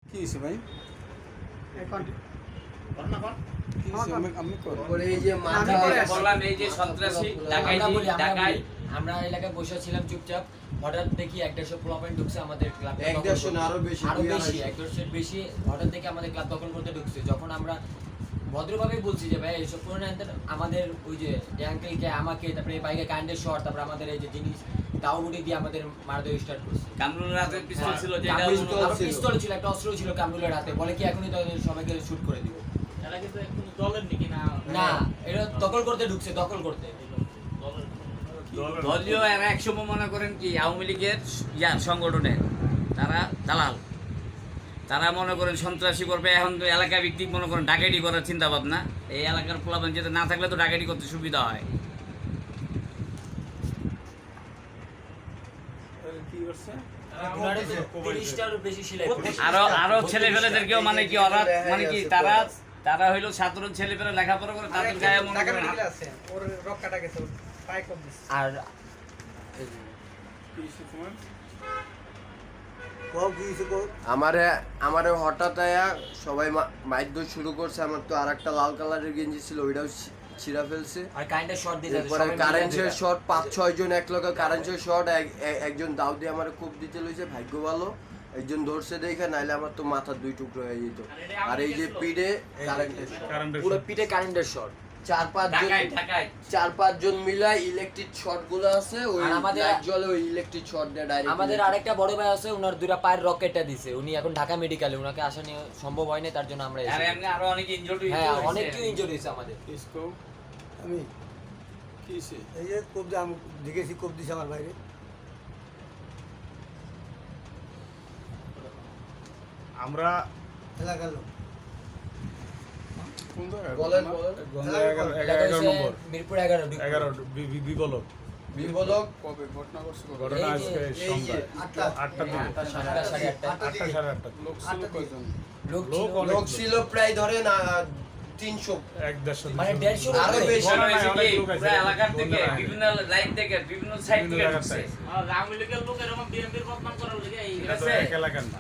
কি হইছে ভাই? এখন আমরা এলাকায় বসে ছিলাম চুপচাপ, হঠাৎ দেখি 150 পোলাপাইন ঢুকছে আমাদের ক্লাবে, 150 না আরো বেশি 150 বেশি হঠাৎ দেখে আমাদের ক্লাব দখল করতে ঢুকছে। যখন আমরা ভদ্রভাবেই বলছি যে ভাই এইসব করে না, আমাদের ওই যে আঙ্কেলকে আমাকে তারপরে এই বাইকে কারেন্টের শর্ট, তারপরে আমাদের এই যে জিনিস দাউমুটি দিয়ে আমাদের মারতে স্টার্ট করছে। কামরুলের হাতে পিস্তল ছিল, যে পিস্তল ছিল, একটা অস্ত্র ছিল কামরুলের হাতে, বলে কি এখনই তো সবাইকে শুট করে দিব। এরা কিন্তু এখন দলের নাকি না না, এটা দখল করতে ঢুকছে, দখল করতে। দলীয় এরা একসময় মনে করেন কি আওয়ামী লীগের সংগঠনের তারা দালাল, তারা মনে করেন সন্ত্রাসী করবে। এখন তো এলাকা ভিত্তিক মনে করেন ডাকাতি করার চিন্তা ভাবনা। এই এলাকার পোলাপান যেটা না থাকলে তো ডাকাতি করতে সুবিধা হয়। কি করছে? আরো ছেলে পেলেদেরকেও মানে কি ওরা মানে কি তারা হইলো সাধারণ ছেলে পেলে লেখাপড়া করে, তাদের গায়ে মনে করেন আর কি হইছে তোমার? আমারে হঠাৎ আয়া সবাই মাইক দৌড় শুরু করছে। আমার তো আরেকটা লাল কালারের গেঞ্জি ছিল, ওইটাও ছিঁড়া ফেলছে। আর কারেন্টের শর্ট দিতে, এরপরে কারেন্টের শর্ট 5-6 জন এক লগে কারেন্টের শর্ট। একজন দাও দিয়ে আমার খুব দিতে লইছে, ভাগ্য ভালো একজন ধরছে দেখে, নাইলে আমার তো মাথার 2 টুকরো হয়ে যেত। আর এই যে পিঠে কারেন্টের শর্ট, পুরো পিঠে কারেন্টের শর্ট। 4-5 জন মিলা ইলেকট্রিক শর্ট গুলো আছে, ওই আমাদের জলে ওই ইলেকট্রিক শর্ট দিয়ে ডাইরেক্ট। আমাদের আরেকটা বড় ভাই আছে, ওনার 2টা পায়ের রকেটটা দিছে, উনি এখন ঢাকা মেডিকেলে, ওনাকে আসা নিয়ে সম্ভব হয় না, তার জন্য আমরা আর এমনি আরো অনেক ইনজুরি হয়েছে। হ্যাঁ, অনেক কেউ ইনজুরি হয়েছে আমাদের। কিসকো আমি কি হইছে? এই যে কোপ দিয়ে আমি দেখেছি, কোপ দিছে আমার বাইরে। আমরা এলাকার লোক কোন জায়গায়? বলেন গঙ্গা 11 এটা নম্বর মিরপুর 11 11 বিবলক বিবলক কবে ঘটনা ঘটছে? ঘটনা আজকে সন্ধ্যা 8টা দিকে, 8টা 8:30 লোক ছিল কয়জন? লোক ছিল প্রায় ধরেন 300 1-150 মানে 150 আরো বেশি। মনে হয়েছে কি, অনেক লোক আছে। পুরো এলাকার থেকে বিভিন্ন লাইন থেকে বিভিন্ন সাইড থেকে জায়গা ঢুকছে। থেকে। আওয়ামী লীগের লোক এরকম বিএনপির বদনাম করার লেগে এই এটা তো এক এলাকার না।